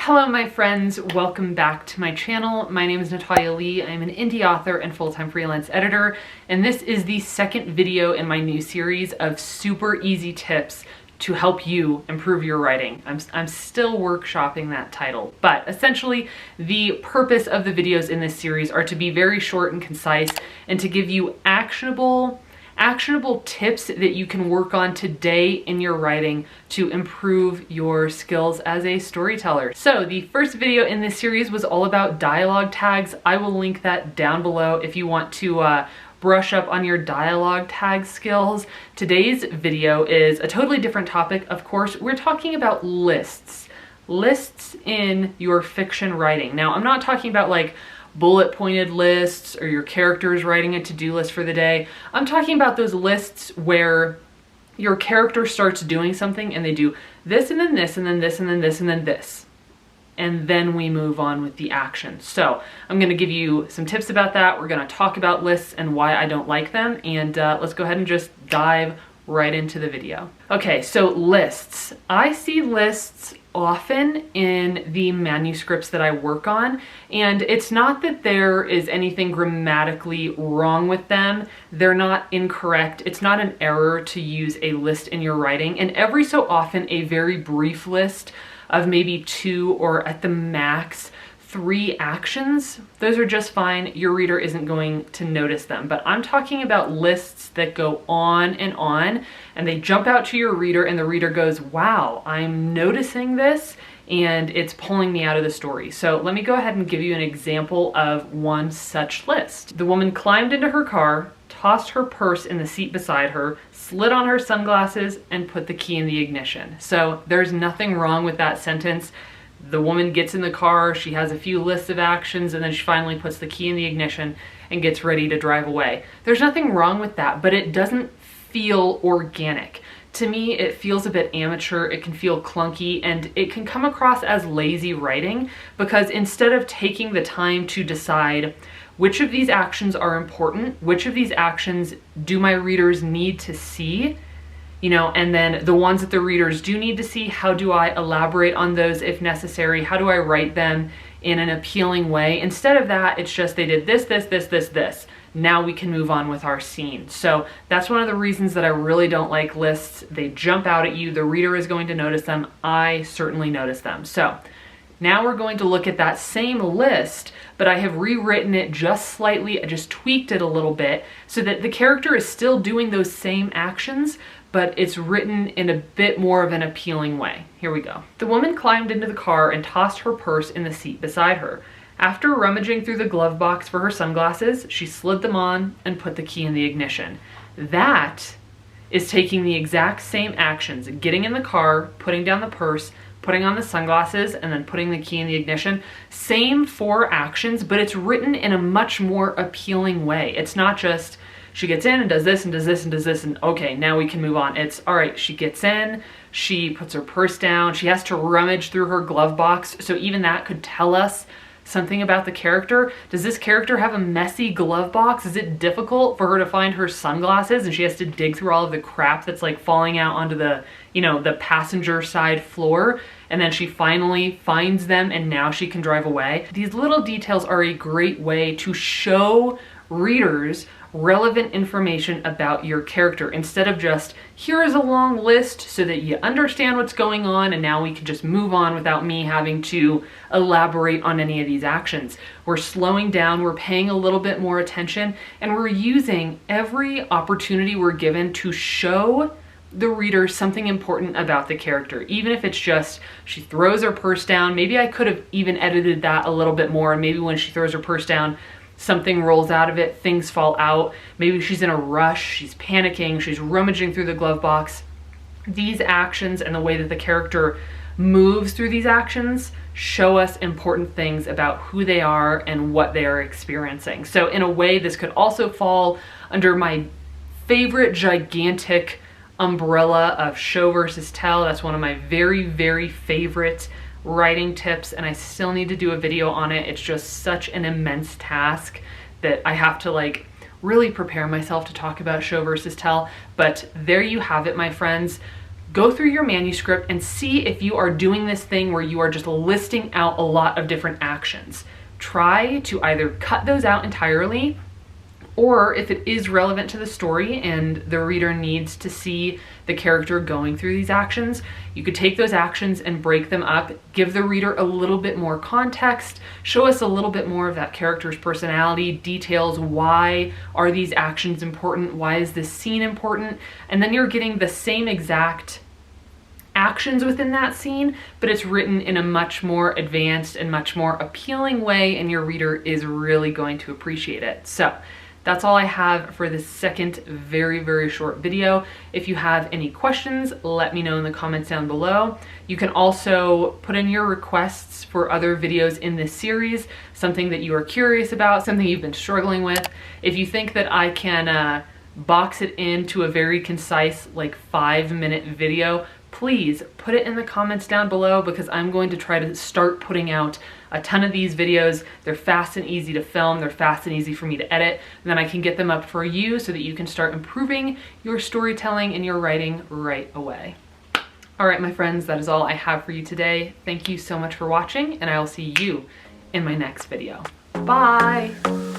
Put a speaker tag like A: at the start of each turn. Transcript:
A: Hello my friends, welcome back to my channel. My name is Natalia Leigh. I'm an indie author and full-time freelance editor, and this is the second video in my new series of super easy tips to help you improve your writing. I'm still workshopping that title, but essentially the purpose of the videos in this series are to be very short and concise and to give you actionable tips that you can work on today in your writing to improve your skills as a storyteller. So the first video in this series was all about dialogue tags. I will link that down below if you want to brush up on your dialogue tag skills. Today's video is a totally different topic. Of course, we're talking about lists in your fiction writing. Now, I'm not talking about like bullet pointed lists or your characters writing a to-do list for the day. I'm talking about those lists where your character starts doing something and they do this and then this and then this and then this and then this. And then we move on with the action. So I'm gonna give you some tips about that. We're gonna talk about lists and why I don't like them. And let's go ahead and just dive right into the video. Okay, so lists. I see lists often in the manuscripts that I work on, and it's not that there is anything grammatically wrong with them. They're not incorrect. It's not an error to use a list in your writing, and every so often a very brief list of maybe 2 or at the max 3 actions, those are just fine. Your reader isn't going to notice them. But I'm talking about lists that go on and they jump out to your reader and the reader goes, wow, I'm noticing this and it's pulling me out of the story. So let me go ahead and give you an example of one such list. The woman climbed into her car, tossed her purse in the seat beside her, slid on her sunglasses, and put the key in the ignition. So there's nothing wrong with that sentence. The woman gets in the car, she has a few lists of actions, and then she finally puts the key in the ignition and gets ready to drive away. There's nothing wrong with that, but it doesn't feel organic. To me, it feels a bit amateur, it can feel clunky, and it can come across as lazy writing because instead of taking the time to decide which of these actions are important, which of these actions do my readers need to see, and then the ones that the readers do need to see, how do I elaborate on those if necessary? How do I write them in an appealing way? Instead of that, it's just they did this, this, this, this, this. Now we can move on with our scene. So that's one of the reasons that I really don't like lists. They jump out at you. The reader is going to notice them. I certainly notice them. So now we're going to look at that same list, but I have rewritten it just slightly. I just tweaked it a little bit so that the character is still doing those same actions, but it's written in a bit more of an appealing way. Here we go. The woman climbed into the car and tossed her purse in the seat beside her. After rummaging through the glove box for her sunglasses, she slid them on and put the key in the ignition. That is taking the exact same actions, getting in the car, putting down the purse, putting on the sunglasses, and then putting the key in the ignition. Same 4 actions, but it's written in a much more appealing way. It's not just she gets in and does this and does this and does this and okay, now we can move on. It's all right, she gets in, she puts her purse down, she has to rummage through her glove box. So even that could tell us something about the character. Does this character have a messy glove box? Is it difficult for her to find her sunglasses and she has to dig through all of the crap that's like falling out onto the, the passenger side floor? And then she finally finds them and now she can drive away. These little details are a great way to show readers relevant information about your character instead of just, here is a long list so that you understand what's going on and now we can just move on without me having to elaborate on any of these actions. We're slowing down, we're paying a little bit more attention, and we're using every opportunity we're given to show the reader something important about the character. Even if it's just, she throws her purse down, maybe I could have even edited that a little bit more, and maybe when she throws her purse down, something rolls out of it, things fall out. Maybe she's in a rush, she's panicking, she's rummaging through the glove box. These actions and the way that the character moves through these actions show us important things about who they are and what they are experiencing. So in a way, this could also fall under my favorite gigantic umbrella of show versus tell. That's one of my very, very favorite writing tips, and I still need to do a video on it. It's just such an immense task that I have to like really prepare myself to talk about show versus tell. But there you have it, my friends. go through your manuscript and see if you are doing this thing where you are just listing out a lot of different actions. Try to either cut those out entirely, or if it is relevant to the story and the reader needs to see the character going through these actions, you could take those actions and break them up, give the reader a little bit more context, show us a little bit more of that character's personality, details why are these actions important, why is this scene important, and then you're getting the same exact actions within that scene, but it's written in a much more advanced and much more appealing way, and your reader is really going to appreciate it. So that's all I have for this second very, very short video. If you have any questions, let me know in the comments down below. You can also put in your requests for other videos in this series, something that you are curious about, something you've been struggling with. If you think that I can box it into a very concise, like 5-minute video, please put it in the comments down below, because I'm going to try to start putting out a ton of these videos. They're fast and easy to film, they're fast and easy for me to edit, and then I can get them up for you so that you can start improving your storytelling and your writing right away. All right, my friends, that is all I have for you today. Thank you so much for watching, and I will see you in my next video. Bye!